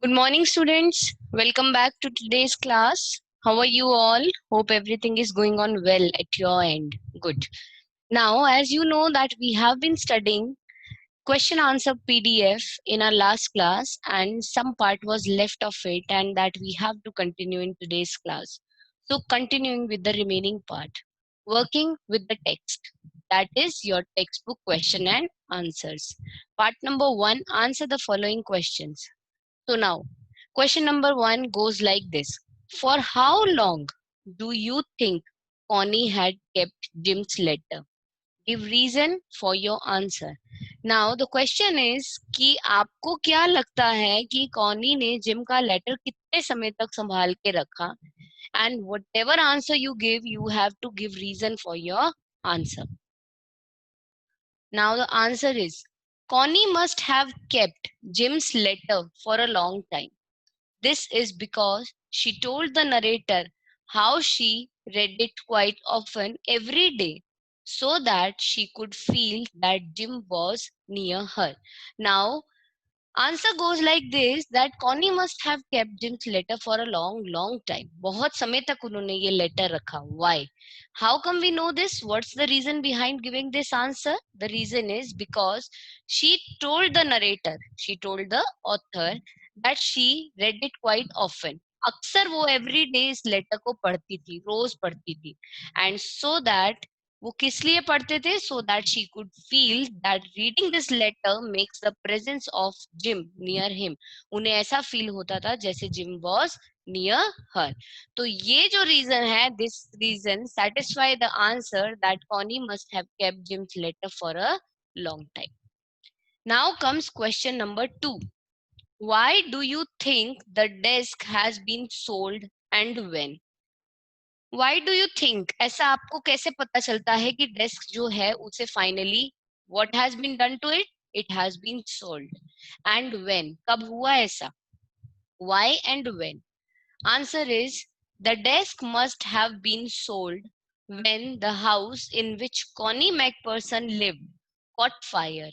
Good morning, students. Welcome back to today's class. How are you all? Hope everything is going on well at your end. Good. Now, as you know that we have been studying question answer PDF in our last class and some part was left of it and that we have to continue in today's class. So continuing with the remaining part, working with the text. That is your textbook question and answers. Part number 1, answer the following questions. So now, question number 1 goes like this. For how long do you think Connie had kept Jim's letter? Give reason for your answer. Now the question is कि आपको क्या लगता है कि Connie ने gym का letter कितने समय तक संभाल के रखा? And whatever answer you give, you have to give reason for your answer. Now the answer is Connie must have kept Jim's letter for a long time. This is because she told the narrator how she read it quite often every day so that she could feel that Jim was near her. Now, answer goes like this that Connie must have kept Jim's letter for a long time. बहुत समय तक उन्होंने ये letter रखा. Why? How come we know this? What's the reason behind giving this answer? The reason is because she told the narrator, she told the author that she read it quite often. अक्सर वो every day इस letter को पढ़ती थी, रोज पढ़ती थी. And so that वो किस लिए पढ़ते थे so that she could feel that reading this letter makes the presence of Jim near him. उन्हें ऐसा फील होता था जैसे Jim was near her. तो ये जो reason है, this reason satisfy the answer that Connie must have kept Jim's letter for a long time. Now comes question number 2. Why do you think the desk has been sold and when? Why do you think? ऐसा आपको कैसे पता चलता है कि desk जो है उसे finally what has been done to it? It has been sold. And when? कब हुआ ऐसा? Why and when? Answer is the desk must have been sold when the house in which Connie MacPherson lived caught fire.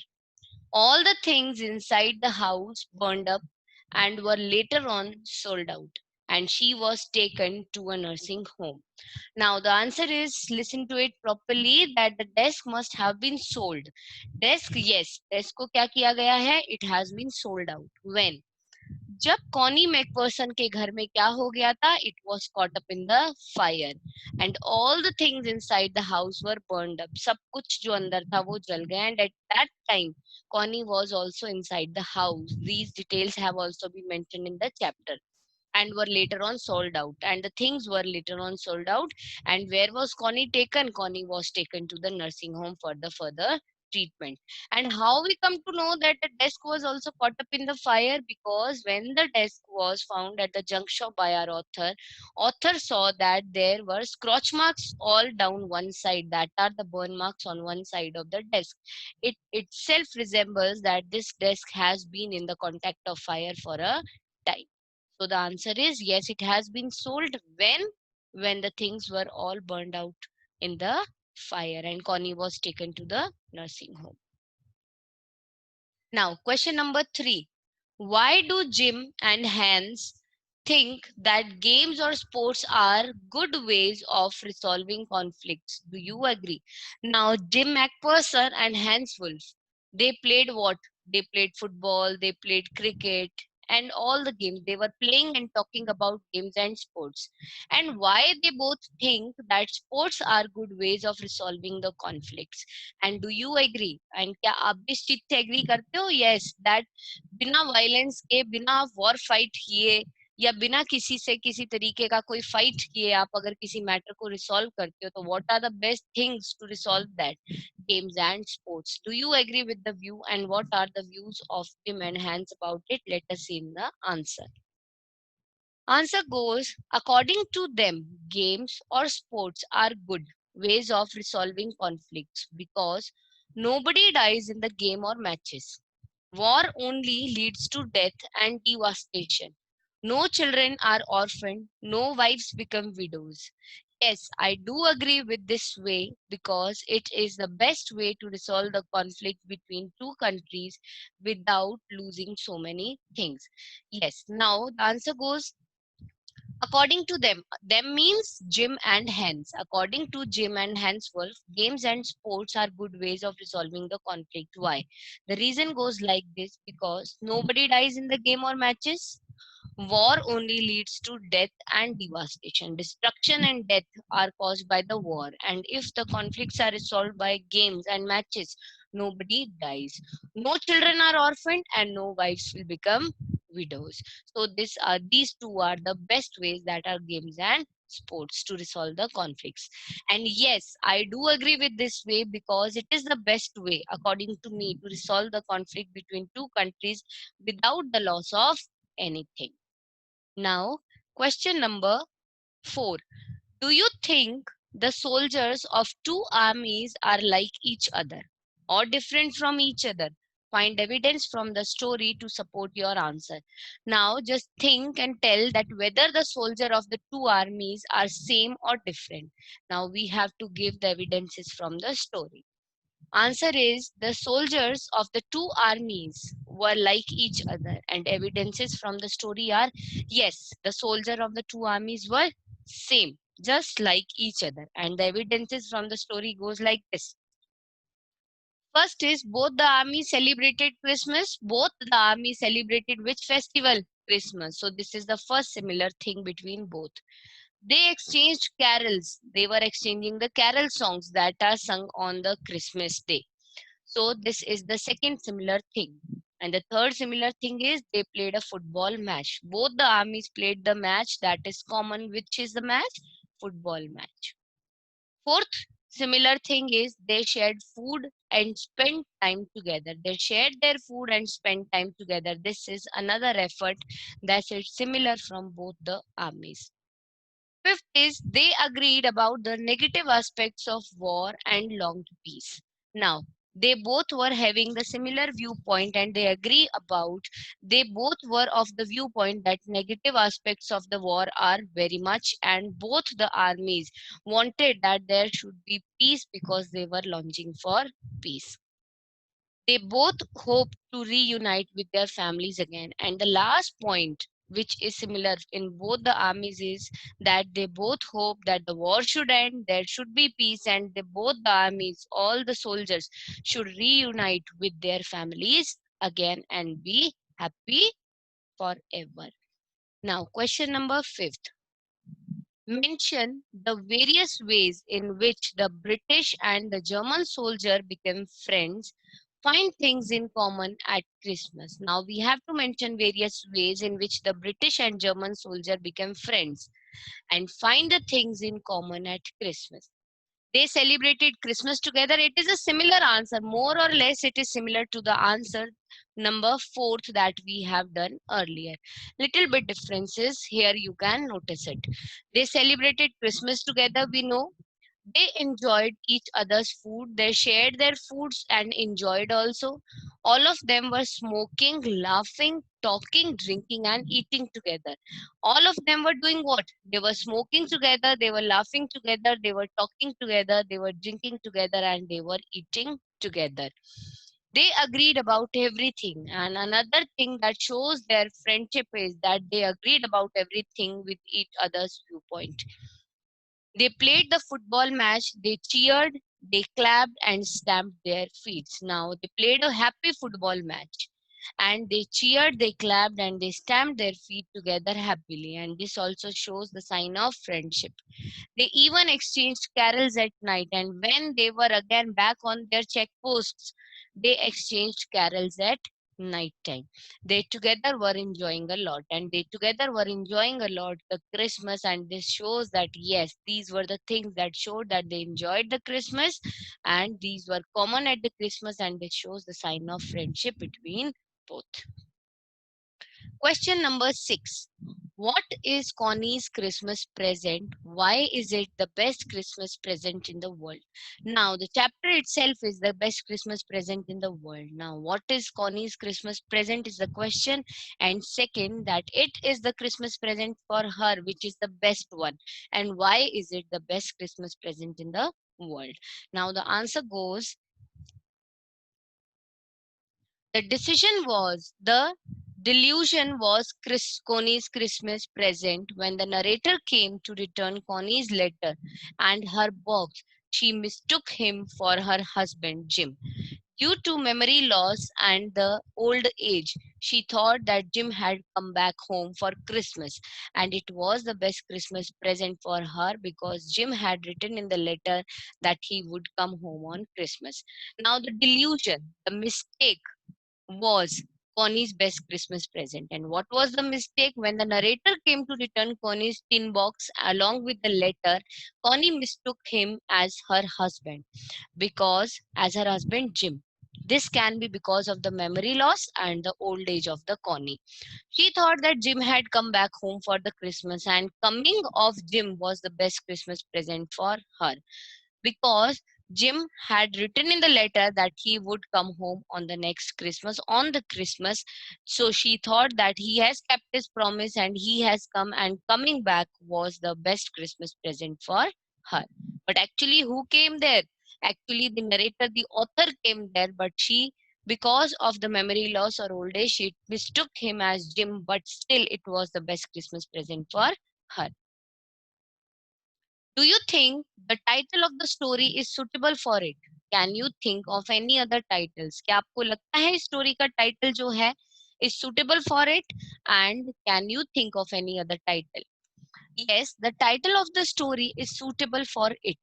All the things inside the house burned up and were later on sold out, and she was taken to a nursing home. Now the answer is listen to it properly that the desk must have been sold. Desk, yes, desk को क्या किया गया है? It has been sold out. When? जब Connie McPherson के घर में क्या हो गया था? It was caught up in the fire and all the things inside the house were burned up. सब कुछ जो अंदर था वो जल गया and at that time Connie was also inside the house. These details have also been mentioned in the chapter and were later on sold out, and the things were later on sold out. And where was Connie taken? Connie was taken to the nursing home for the further treatment. And how we come to know that the desk was also caught up in the fire? Because when the desk was found at the junk shop by our author saw that there were scorch marks all down one side, that are the burn marks on one side of the desk. It itself resembles that this desk has been in the contact of fire for a time. So the answer is yes, it has been sold when the things were all burned out in the fire and Connie was taken to the nursing home. Now, question number 3. Why do Jim and Hans think that games or sports are good ways of resolving conflicts? Do you agree? Now, Jim McPherson and Hans Wolf, they played what? They played football, they played cricket, and all the games. They were playing and talking about games and sports. And why they both think that sports are good ways of resolving the conflicts? And do you agree? And क्या आप भी इस चीज से agree करते हो? Yes, that बिना violence के, बिना वॉर फाइट किए या बिना किसी से किसी तरीके का कोई फाइट किए आप अगर किसी मैटर को रिसॉल्व करते हो तो what are the best things to resolve that? Games and sports. Do you agree with the view and what are the views of Tim and Hans about it? Let us see in the answer. Answer goes, according to them, games or sports are good ways of resolving conflicts because nobody dies in the game or matches. War only leads to death and devastation. No children are orphaned, no wives become widows. Yes, I do agree with this way because it is the best way to resolve the conflict between two countries without losing so many things. Yes, now the answer goes according to them. Them means Jim and Hans. According to Jim and Hans Wolf, games and sports are good ways of resolving the conflict. Why? The reason goes like this because nobody dies in the game or matches. War only leads to death and devastation. Destruction and death are caused by the war. And if the conflicts are resolved by games and matches, nobody dies. No children are orphaned and no wives will become widows. So these two are the best ways that are games and sports to resolve the conflicts. And yes, I do agree with this way because it is the best way, according to me, to resolve the conflict between two countries without the loss of anything. Now, question number 4. Do you think the soldiers of two armies are like each other or different from each other? Find evidence from the story to support your answer. Now, just think and tell that whether the soldier of the two armies are same or different. Now, we have to give the evidences from the story. Answer is the soldiers of the two armies were like each other, and evidences from the story are yes, the soldier of the two armies were same, just like each other, and the evidences from the story goes like this. First is both the armies celebrated Christmas. Both the armies celebrated which festival? Christmas. So this is the first similar thing between both. They exchanged carols. They were exchanging the carol songs that are sung on the Christmas day. So this is the second similar thing. And the third similar thing is they played a football match. Both the armies played the match that is common. Which is the match? Football match. Fourth similar thing is they shared food and spent time together. They shared their food and spent time together. This is another effort that is similar from both the armies. Fifth is they agreed about the negative aspects of war and longed peace. Now, they both were having the similar viewpoint and they both were of the viewpoint that negative aspects of the war are very much, and both the armies wanted that there should be peace because they were longing for peace. They both hope to reunite with their families again. And the last point, which is similar in both the armies, is that they both hope that the war should end, there should be peace, and both the armies, all the soldiers, should reunite with their families again and be happy forever. Now, question number 5. Mention the various ways in which the British and the German soldier became friends. Find things in common at Christmas. Now we have to mention various ways in which the British and German soldier became friends and find the things in common at Christmas. They celebrated Christmas together. It is a similar answer. More or less, it is similar to the answer number 4 that we have done earlier. Little bit differences here, you can notice it. They celebrated Christmas together, we know. They enjoyed each other's food. They shared their foods and enjoyed also. All of them were smoking, laughing, talking, drinking, and eating together. All of them were doing what? They were smoking together, they were laughing together, they were talking together, they were drinking together, and they were eating together. They agreed about everything. And another thing that shows their friendship is that they agreed about everything with each other's viewpoint. They played the football match, they cheered, they clapped and stamped their feet. Now they played a happy football match and they cheered, they clapped and they stamped their feet together happily. And this also shows the sign of friendship. They even exchanged carols at night, and when they were again back on their check posts, they exchanged carols at night time. They together were enjoying a lot, and they together were enjoying a lot the Christmas, and this shows that yes, these were the things that showed that they enjoyed the Christmas, and these were common at the Christmas, and this shows the sign of friendship between both. Question number 6. What is Connie's Christmas present? Why is it the best Christmas present in the world? Now, the chapter itself is the best Christmas present in the world. Now, what is Connie's Christmas present is the question. And second, that it is the Christmas present for her, which is the best one. And why is it the best Christmas present in the world? Now, the answer goes, the decision was the delusion was Connie's Christmas present. When the narrator came to return Connie's letter and her box, she mistook him for her husband, Jim. Due to memory loss and the old age, she thought that Jim had come back home for Christmas, and it was the best Christmas present for her because Jim had written in the letter that he would come home on Christmas. Now, the delusion, the mistake, was Connie's best Christmas present. And what was the mistake? When the narrator came to return Connie's tin box along with the letter, Connie mistook him as her husband as her husband Jim. This can be because of the memory loss and the old age of the Connie. She thought that Jim had come back home for the Christmas, and coming of Jim was the best Christmas present for her because Jim had written in the letter that he would come home on the next Christmas, on the Christmas. So she thought that he has kept his promise and he has come, and coming back was the best Christmas present for her. But actually, who came there? Actually, the narrator, the author came there, but she, because of the memory loss or old age, she mistook him as Jim, but still it was the best Christmas present for her. Do you think the title of the story is suitable for it? Can you think of any other titles? क्या आपको लगता है story का title जो है is suitable for it? And can you think of any other title? Yes, the title of the story is suitable for it.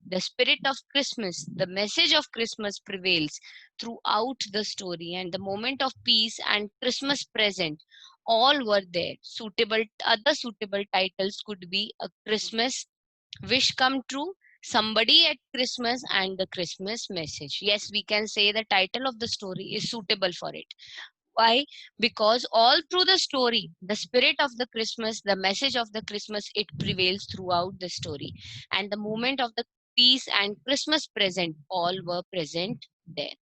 The spirit of Christmas, the message of Christmas prevails throughout the story, and the moment of peace and Christmas present all were there. Suitable other suitable titles could be A Christmas Wish Come True, Somebody at Christmas, and The Christmas Message. Yes, we can say the title of the story is suitable for it. Why? Because all through the story, the spirit of the Christmas, the message of the Christmas, it prevails throughout the story. And the moment of the peace and Christmas present, all were present there.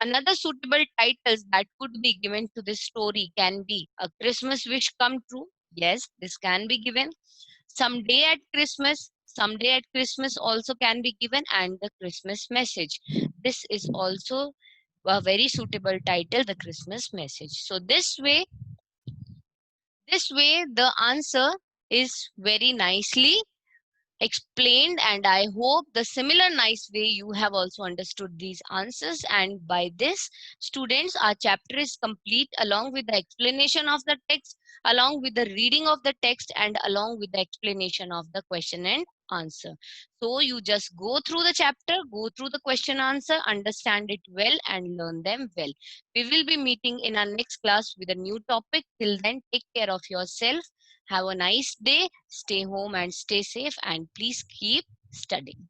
Another suitable titles that could be given to this story can be A Christmas Wish Come True. Yes, this can be given. Someday at Christmas also can be given, and The Christmas Message. This is also a very suitable title, The Christmas Message. So this way the answer is very nicely explained, and I hope the similar nice way you have also understood these answers. And by this, students, our chapter is complete along with the explanation of the text, along with the reading of the text, and along with the explanation of the question and answer. So you just go through the chapter, go through the question answer, understand it well, and learn them well. We will be meeting in our next class with a new topic. Till then, take care of yourself. Have a nice day. Stay home and stay safe, and please keep studying.